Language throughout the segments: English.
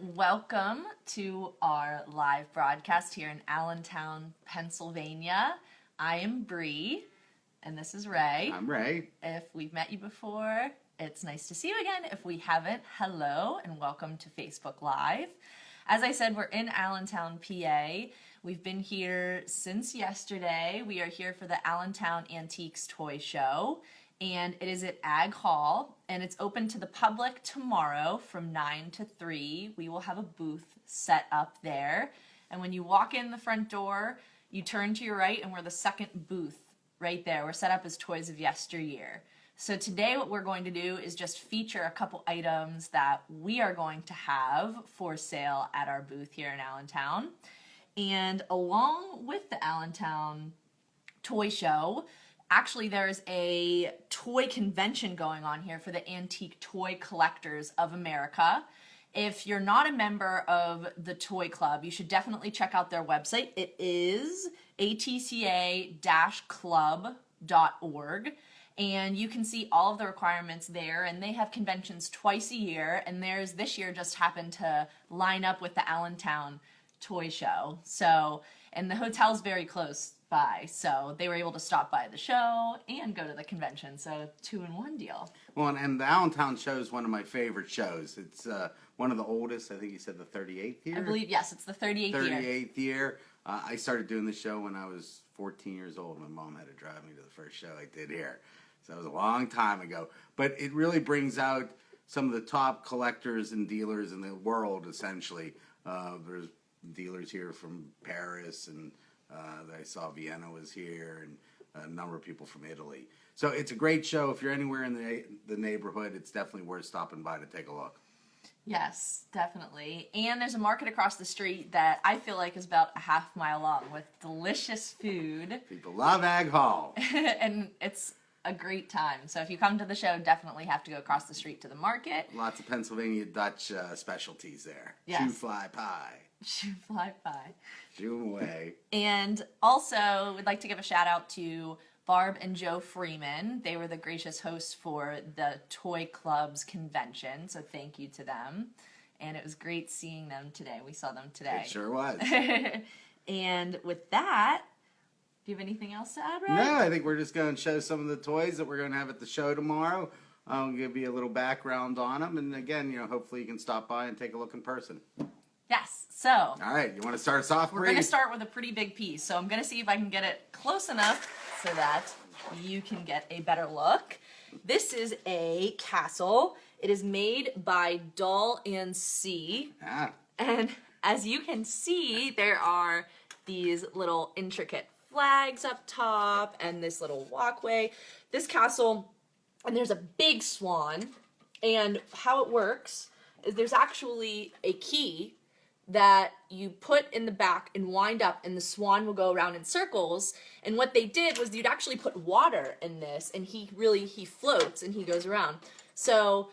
Welcome to our live broadcast here in Allentown, Pennsylvania. I am Bree, and this is Ray. I'm Ray. If we've met you before, it's nice to see you again. If we haven't, hello, and welcome to Facebook Live. As I said, we're in Allentown, PA. We've been here since yesterday. We are here for the Allentown Antique Toy Show, and it is at Ag Hall, and it's open to the public tomorrow from 9 to 3. We will have a booth set up there, and when you walk in the front door, you turn to your right, and we're the second booth right there. We're set up as Toys of Yesteryear. So today what we're going to do is just feature a couple items that we are going to have for sale at our booth here in Allentown. And along with the Allentown Toy Show, actually there's a toy convention going on here for the Antique Toy Collectors of America. If you're not a member of the Toy Club, you should definitely check out their website. It is atca-club.org. And you can see all of the requirements there, and they have conventions twice a year, and theirs this year just happened to line up with the Allentown Toy Show. So, and the hotel's very close by, so they were able to stop by the show and go to the convention, so 2-in-1 deal. Well, and the Allentown show is one of my favorite shows. It's one of the oldest. I think you said the 38th year? I believe, yes, it's the 38th year. 38th year. I started doing the show when I was 14 years old. My mom had to drive me to the first show I did here. So it was a long time ago. But it really brings out some of the top collectors and dealers in the world, essentially. There's dealers here from Paris, and I saw Vienna was here, and a number of people from Italy. So it's a great show. If you're anywhere in the neighborhood, it's definitely worth stopping by to take a look. Yes, definitely. And there's a market across the street that I feel like is about a half-mile long with delicious food. People love Ag Hall. And it's a great time. So if you come to the show, definitely have to go across the street to the market. Lots of Pennsylvania Dutch specialties there. Yes. Shoe fly pie. Shoe fly pie. Shoo 'em away. And also, we'd like to give a shout out to Barb and Joe Freeman. They were the gracious hosts for the Toy Club's convention, so thank you to them. And it was great seeing them today. We saw them today. It sure was. And with that, do you have anything else to add, Ray? No, I think we're just going to show some of the toys that we're going to have at the show tomorrow. I'll give you a little background on them. And again, hopefully you can stop by and take a look in person. Yes, so. All right, you want to start us off, We're going to start with a pretty big piece. So I'm going to see if I can get it close enough so that you can get a better look. This is a castle. It is made by Doll and C. Ah. And as you can see, there are these little intricate flags up top and this little walkway. This castle, and there's a big swan, and how it works is there's actually a key that you put in the back and wind up, and the swan will go around in circles. And what they did was you'd actually put water in this, and he floats and he goes around. So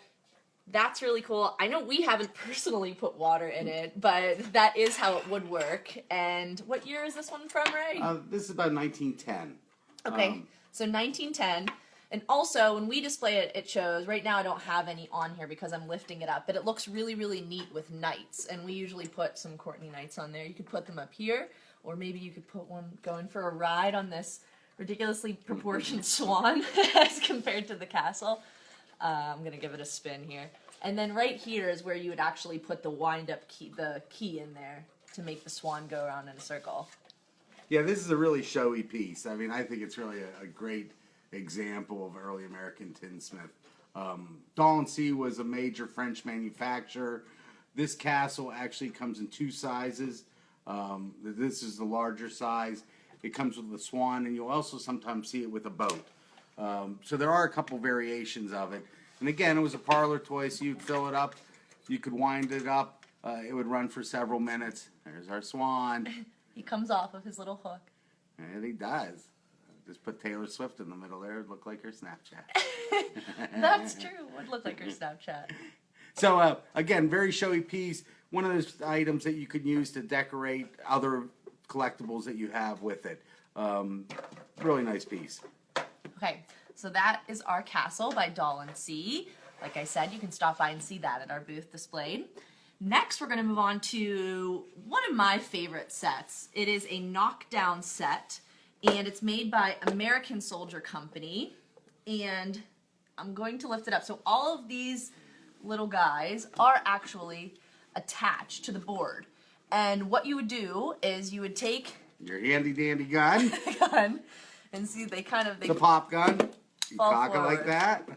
that's really cool. I know we haven't personally put water in it, but that is how it would work. And what year is this one from, Ray? This is about 1910. Okay, so 1910. And also, when we display it, it shows, right now I don't have any on here because I'm lifting it up, but it looks really, really neat with knights. And we usually put some Courtney knights on there. You could put them up here, or maybe you could put one going for a ride on this ridiculously proportioned swan as compared to the castle. I'm going to give it a spin here. And then right here is where you would actually put the wind-up key, the key in there to make the swan go around in a circle. Yeah, this is a really showy piece. I mean, I think it's really a great example of early American tinsmith. Doll & C was a major French manufacturer. This castle actually comes in two sizes. This is the larger size. It comes with the swan, and you'll also sometimes see it with a boat. So there are a couple variations of it. And again, it was a parlor toy, so you'd fill it up. You could wind it up. It would run for several minutes. There's our swan. He comes off of his little hook. And he does. Just put Taylor Swift in the middle there. It'd look like her Snapchat. That's true. It would look like her Snapchat. So, again, very showy piece. One of those items that you could use to decorate other collectibles that you have with it. Really nice piece. Okay, so that is our castle by Doll & C. Like I said, you can stop by and see that at our booth displayed. Next, we're going to move on to one of my favorite sets. It is a Knockdown set, and it's made by American Soldier Company. And I'm going to lift it up. So all of these little guys are actually attached to the board. And what you would do is you would take your handy dandy gun, and see they kind of the pop gun. You fall cock it like forward. that.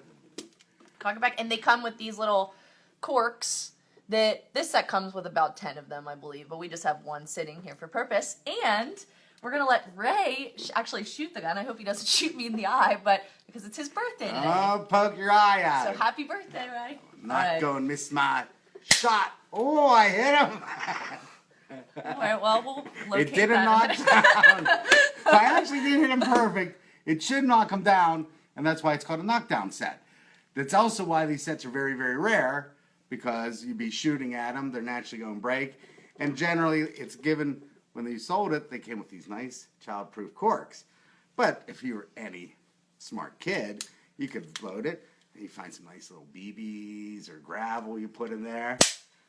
Cock it back, and they come with these little corks. That this set comes with about 10 of them, I believe, but we just have one sitting here for purpose. And we're gonna let Ray actually shoot the gun. I hope he doesn't shoot me in the eye, but because it's his birthday today. Oh, poke your eye out. So happy birthday, Ray! Not going to miss my shot. Oh, I hit him. All right, well, we'll locate It didn't knock down. I actually did hit him perfect. It should knock him down, and that's why it's called a knockdown set. That's also why these sets are very, very rare, because you'd be shooting at them, they're naturally going to break. And generally, it's given, when they sold it, they came with these nice child-proof corks. But if you were any smart kid, you could load it, and you find some nice little BBs or gravel you put in there,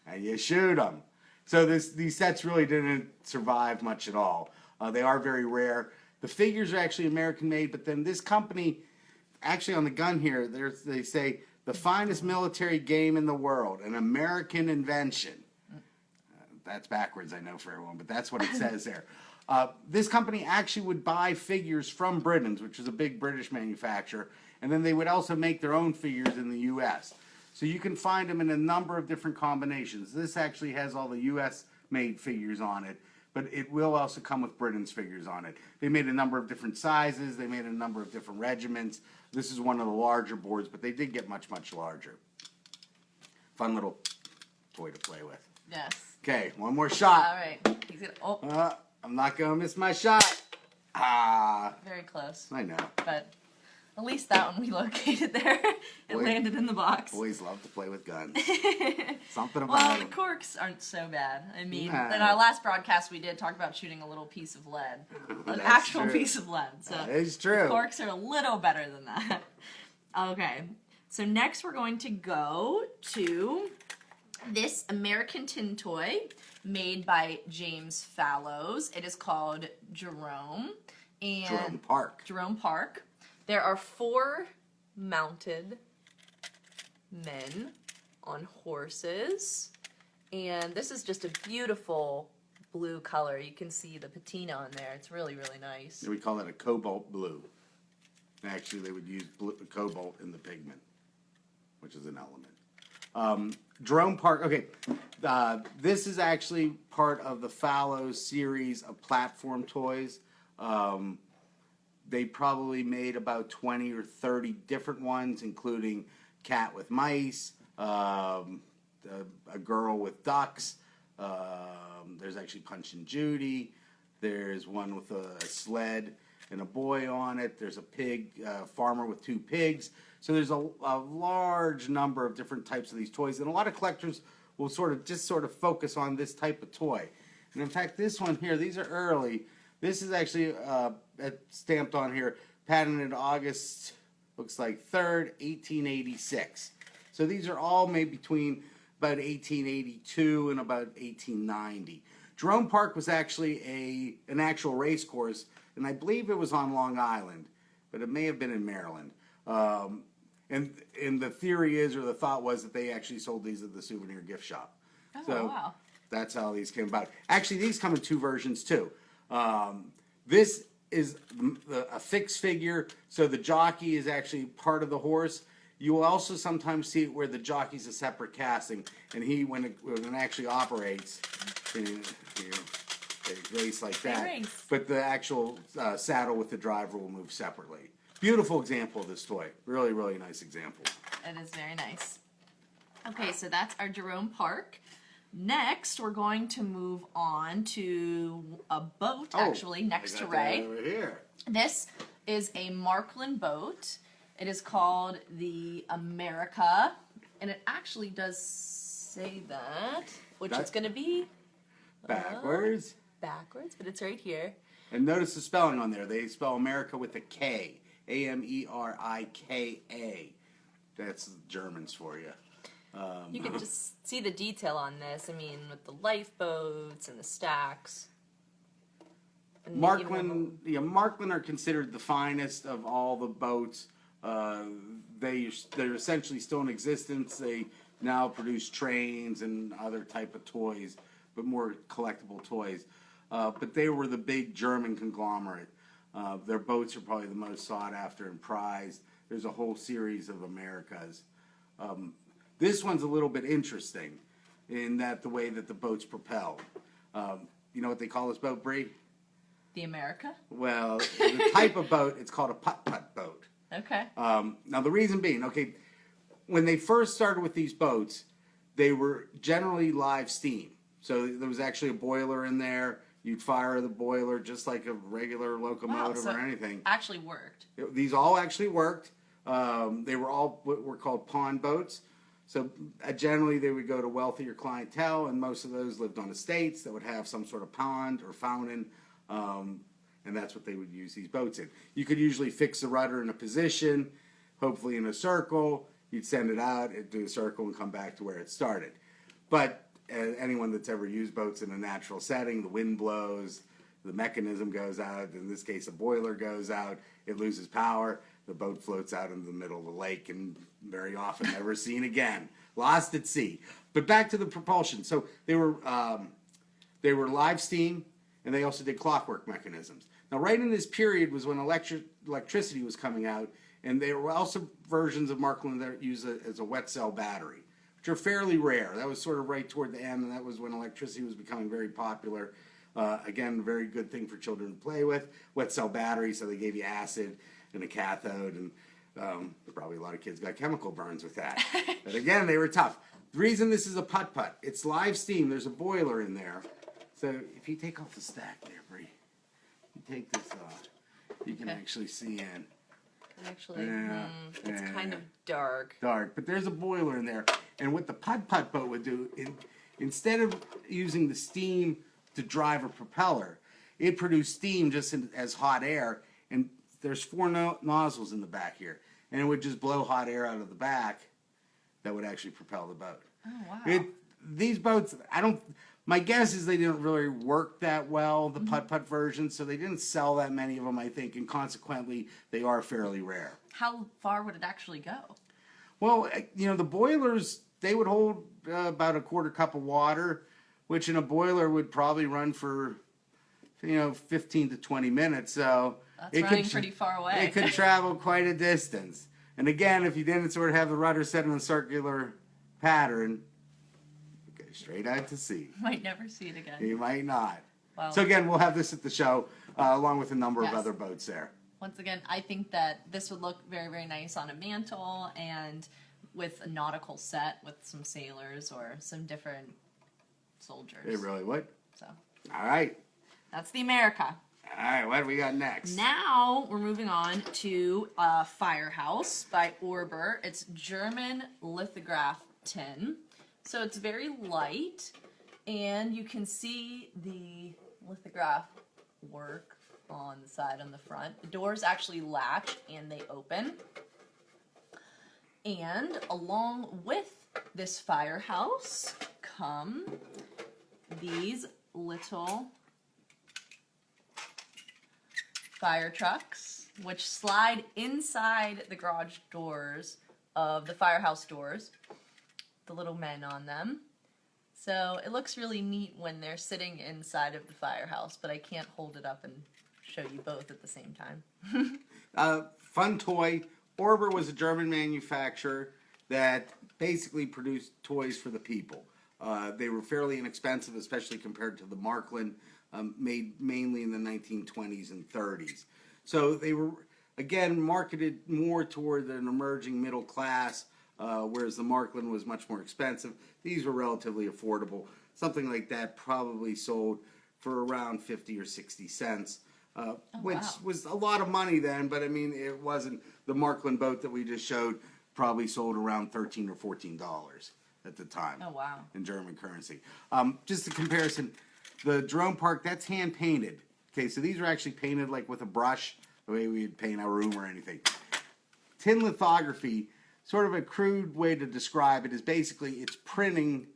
and you shoot them. So these sets really didn't survive much at all. They are very rare. The figures are actually American-made, but then this company, actually on the gun here, they say, the finest military game in the world, an American invention. That's backwards, I know, for everyone, but that's what it says there. This company actually would buy figures from Britain's, which is a big British manufacturer, and then they would also make their own figures in the U.S. So you can find them in a number of different combinations. This actually has all the U.S.-made figures on it, but it will also come with Britain's figures on it. They made a number of different sizes. They made a number of different regiments. This is one of the larger boards, but they did get much, much larger. Fun little toy to play with. Yes. Okay, one more shot. All right. He's gonna, I'm not going to miss my shot. Ah. Very close. I know. But at least that one we located there. It landed in the box. Boys love to play with guns. Something about Well, them. the corks aren't so bad. I mean, Nah. in our last broadcast, we did talk about shooting a little piece of lead. An That's actual true. piece of lead. So That is true. corks are a little better than that. Okay. So next we're going to go to this American tin toy made by James Fallows. It is called Jerome. And Jerome Park. Jerome Park. There are 4 mounted men on horses, and this is just a beautiful blue color. You can see the patina on there. It's really, really nice. We call it a cobalt blue. Actually, they would use cobalt in the pigment, which is an element. Jerome Park, okay, this is actually part of the Fallows series of platform toys. They probably made about 20 or 30 different ones, including Cat with Mice, a Girl with Ducks, there's actually Punch and Judy, there's one with a sled and a boy on it, there's a pig, farmer with 2 pigs. So there's a large number of different types of these toys, and a lot of collectors will sort of focus on this type of toy. And in fact, this one here, these are early. This is actually stamped on here, patented August, looks like 3rd, 1886. So these are all made between about 1882 and about 1890. Jerome Park was actually an actual race course, and I believe it was on Long Island, but it may have been in Maryland. And the theory is, or the thought was, that they actually sold these at the souvenir gift shop. Oh, So wow. that's how these came about. Actually, these come in 2 versions too. This is a fixed figure, so the jockey is actually part of the horse. You will also sometimes see it where the jockey's a separate casting, and when it actually operates, they race like that. race. But the actual saddle with the driver will move separately. Beautiful example of this toy. Really, really nice example. It is very nice. Okay, so that's our Jerome Park. Next, we're going to move on to a boat, actually, next to Ray. Over here. This is a Markland boat. It is called the America, and it actually does say that, which it's going to be Backwards. backwards, but it's right here. And notice the spelling on there. They spell America with a K. Amerika. That's Germans for you. You can just see the detail on this. I mean, with the lifeboats and the stacks. And Markland are considered the finest of all the boats. They're essentially still in existence. They now produce trains and other type of toys, but more collectible toys. But they were the big German conglomerate. Their boats are probably the most sought after and prized. There's a whole series of Americas. This one's a little bit interesting in that the way that the boats propel. You know what they call this boat, Bree? The America? Well, the type of boat, it's called a putt-putt boat. Okay. Now, the reason being, when they first started with these boats, they were generally live steam. So there was actually a boiler in there. You'd fire the boiler just like a regular locomotive or anything. Actually worked. These all actually worked. They were all what were called pond boats. So generally they would go to wealthier clientele, and most of those lived on estates that would have some sort of pond or fountain, and that's what they would use these boats in. You could usually fix the rudder in a position, hopefully in a circle. You'd send it out, it'd do a circle, and come back to where it started. But anyone that's ever used boats in a natural setting, the wind blows, the mechanism goes out, in this case a boiler goes out, it loses power, the boat floats out in the middle of the lake and very often never seen again. Lost at sea. But back to the propulsion. So they were live steam, and they also did clockwork mechanisms. Now right in this period was when electricity was coming out, and there were also versions of Markland that use it as a wet cell battery, which are fairly rare. That was sort of right toward the end, and that was when electricity was becoming very popular. Again, a very good thing for children to play with. Wet cell battery, so they gave you acid and a cathode, and probably a lot of kids got chemical burns with that. But again, they were tough. The reason this is a putt-putt, it's live steam. There's a boiler in there. So if you take off the stack there, Bree, you take this off, you can actually see in. Actually, it's kind of dark. Dark, but there's a boiler in there. And what the putt-putt boat would do, instead of using the steam to drive a propeller, it produced steam just as hot air, and there's 4 nozzles in the back here, and it would just blow hot air out of the back that would actually propel the boat. Oh, wow. These boats, my guess is they didn't really work that well, the putt-putt version, so they didn't sell that many of them, I think, and consequently, they are fairly rare. How far would it actually go? Well, the boilers, they would hold about a quarter cup of water, which in a boiler would probably run for, 15 to 20 minutes, so... That's running pretty far away. It could travel quite a distance. And again, if you didn't sort of have the rudder set in a circular pattern, you go straight out to sea. Might never see it again. You might not. Well, so again, we'll have this at the show, along with a number of other boats there. Once again, I think that this would look very, very nice on a mantle and with a nautical set with some sailors or some different soldiers. It really would. So. All right. That's the America. All right, what do we got next? Now we're moving on to Firehouse by Orber. It's German lithograph tin. So it's very light, and you can see the lithograph work on the side, on the front. The doors actually latch and they open. And along with this Firehouse come these little fire trucks, which slide inside the garage doors of the Firehouse doors. The little men on them. So it looks really neat when they're sitting inside of the Firehouse, but I can't hold it up and show you both at the same time. Fun toy. Orber was a German manufacturer that basically produced toys for the people. They were fairly inexpensive, especially compared to the Markland, made mainly in the 1920s and 30s. So they were, again, marketed more toward an emerging middle class, whereas the Markland was much more expensive. These were relatively affordable. Something like that probably sold for around 50 or 60 cents, which was a lot of money then, but I mean, it wasn't. The Markland boat that we just showed probably sold around $13 or $14 at the time. Oh, wow. In German currency. Just a comparison. The Jerome Park, that's hand painted. Okay, so these are actually painted like with a brush, the way we'd paint our room or anything. Tin lithography sort of a crude way to describe it is basically it's printing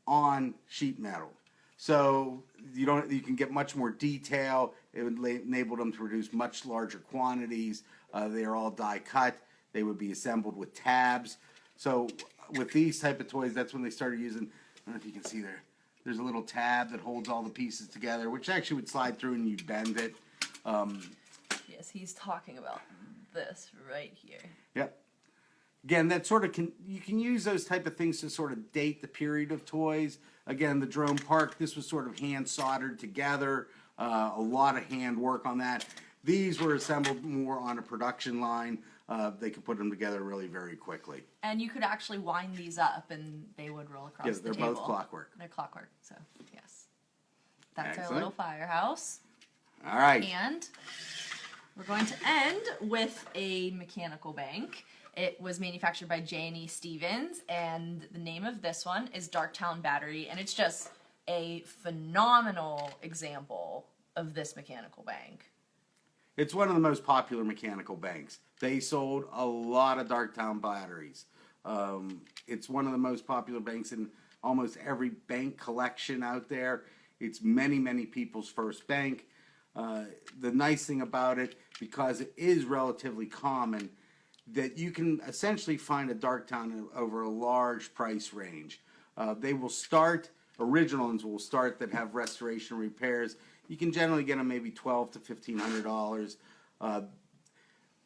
on sheet metal. So you can get much more detail. It would enable them to produce much larger quantities. They are all die cut. They would be assembled with tabs. So with these type of toys, that's when they started using, I don't know if you can see there, there's a little tab that holds all the pieces together, which actually would slide through and you'd bend it. Yes, he's talking about this right here. Yep. Again, that sort of you can use those type of things to sort of date the period of toys. Again, the Jerome Park, this was sort of hand soldered together. A lot of hand work on that. These were assembled more on a production line. They could put them together really very quickly. And you could actually wind these up and they would roll across the table. Yes, they're both clockwork. They're clockwork, so yes. That's Excellent. our little firehouse. All right. And we're going to end with a mechanical bank. It was manufactured by J&E Stevens, and the name of this one is Darktown Battery, and it's just a phenomenal example of this mechanical bank. It's one of the most popular mechanical banks. They sold a lot of Darktown batteries. It's one of the most popular banks in almost every bank collection out there. It's many, many people's first bank. The nice thing about it, because it is relatively common, that you can essentially find a Darktown over a large price range. They will start, original ones will start that have restoration repairs. You can generally get them maybe $1,200 to $1,500.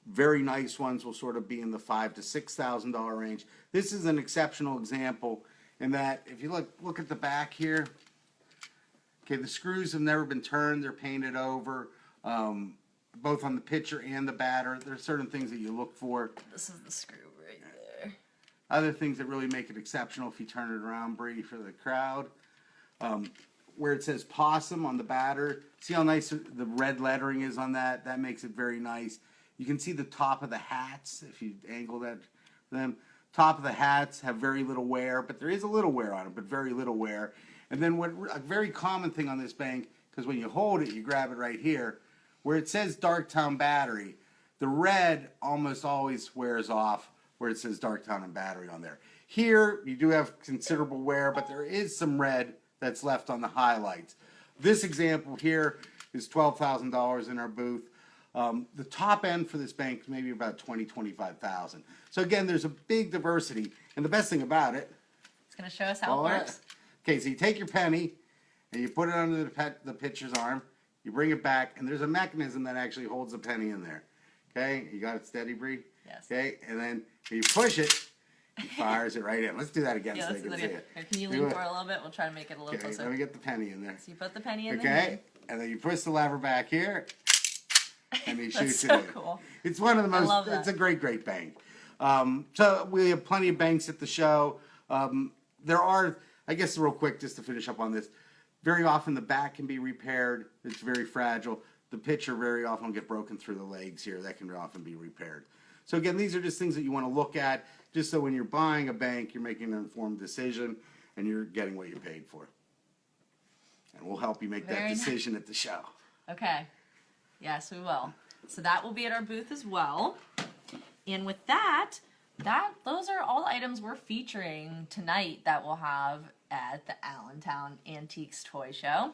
Very nice ones will sort of be in the $5,000 to $6,000 range. This is an exceptional example in that if you look at the back here, okay, the screws have never been turned, they're painted over. Both on the pitcher and the batter. There are certain things that you look for. This is the screw right there. Other things that really make it exceptional, if you turn it around, Brady, for the crowd. Where it says possum on the batter, see how nice the red lettering is on that? That makes it very nice. You can see the top of the hats, if you angle that for them. Top of the hats have very little wear, but there is a little wear on it, but very little wear. And then a very common thing on this bank, because when you hold it, you grab it right here, where it says Darktown Battery, the red almost always wears off where it says Darktown Battery on there. Here, you do have considerable wear, but there is some red that's left on the highlights. This example here is $12,000 in our booth. The top end for this bank is maybe about $20,000 to $25,000. So again, there's a big diversity, and the best thing about it, It's going to show us how it works. Okay, so you take your penny and you put it under the pitcher's arm. You bring it back, and there's a mechanism that actually holds the penny in there. Okay, you got it steady, Bree? Yes. Okay, and then when you push it, it fires it right in. Let's do that again so they can see it. Here, can you lean forward a little bit? We'll try to make it a little Okay, closer. let me get the penny in there. So you put the penny in there. Okay, and then you push the lever back here, and he shoots it so in. cool. It's one of the most, love that. it's a great, great bank. So we have plenty of banks at the show. There are, I guess real quick, just to finish up on this, very often the back can be repaired. It's very fragile. The pitcher very often will get broken through the legs here. That can often be repaired. So again, these are just things that you want to look at, just so when you're buying a bank, you're making an informed decision and you're getting what you paid for. And we'll help you make that decision at the show. Okay. Yes, we will. So that will be at our booth as well. And with that, those are all the items we're featuring tonight that we'll have at the Allentown Antiques Toy Show.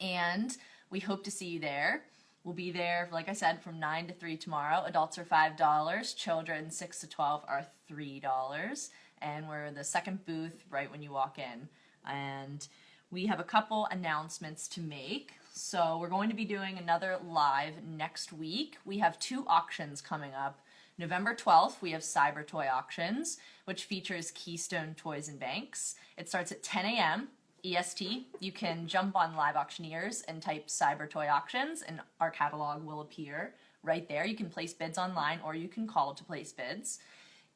And we hope to see you there. We'll be there, like I said, from 9 to 3 tomorrow. Adults are $5. Children 6 to 12 are $3. And we're the second booth right when you walk in. And we have a couple announcements to make. So we're going to be doing another live next week. We have 2 auctions coming up. November 12th, we have Cyber Toy Auctions, which features Keystone Toys and Banks. It starts at 10 a.m. EST. You can jump on Live Auctioneers and type Cyber Toy Auctions, and our catalog will appear right there. You can place bids online, or you can call to place bids.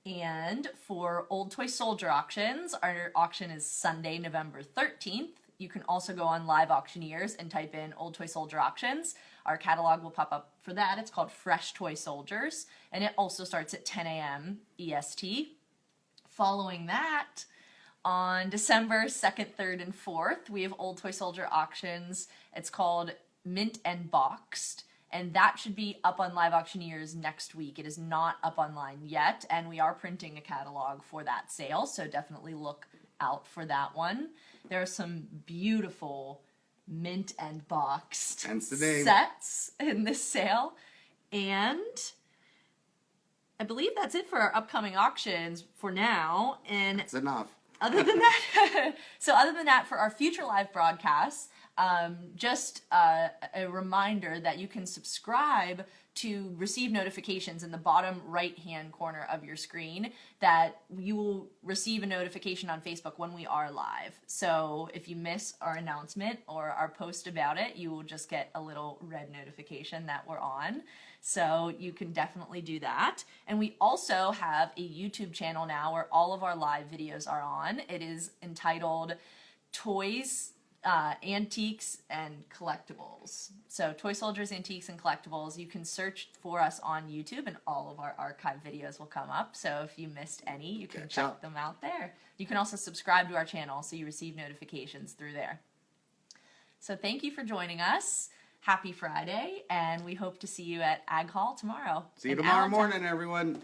And for Old Toy Soldier Auctions, our auction is Sunday, November 13th. You can also go on Live Auctioneers and type in Old Toy Soldier Auctions. Our catalog will pop up for that. It's called Fresh Toy Soldiers, and it also starts at 10 a.m. EST. Following that, on December 2nd, 3rd, and 4th, we have Old Toy Soldier Auctions. It's called Mint and Boxed, and that should be up on Live Auctioneers next week. It is not up online yet, and we are printing a catalog for that sale, so definitely look out for that one. There are some beautiful mint and boxed Hence the name. sets in this sale, and I believe that's it for our upcoming auctions for now. And It's enough. other than that, for our future live broadcasts, just a reminder that you can subscribe to receive notifications in the bottom right-hand corner of your screen, that you will receive a notification on Facebook when we are live. So if you miss our announcement or our post about it, you will just get a little red notification that we're on. So you can definitely do that. And we also have a YouTube channel now where all of our live videos are on. It is entitled Toys, Antiques, and Collectibles. So Toy Soldiers, Antiques, and Collectibles. You can search for us on YouTube and all of our archive videos will come up. So if you missed any, you can check them out there. You can also subscribe to our channel so you receive notifications through there. So thank you for joining us. Happy Friday, and we hope to see you at Ag Hall tomorrow. See you tomorrow morning, everyone.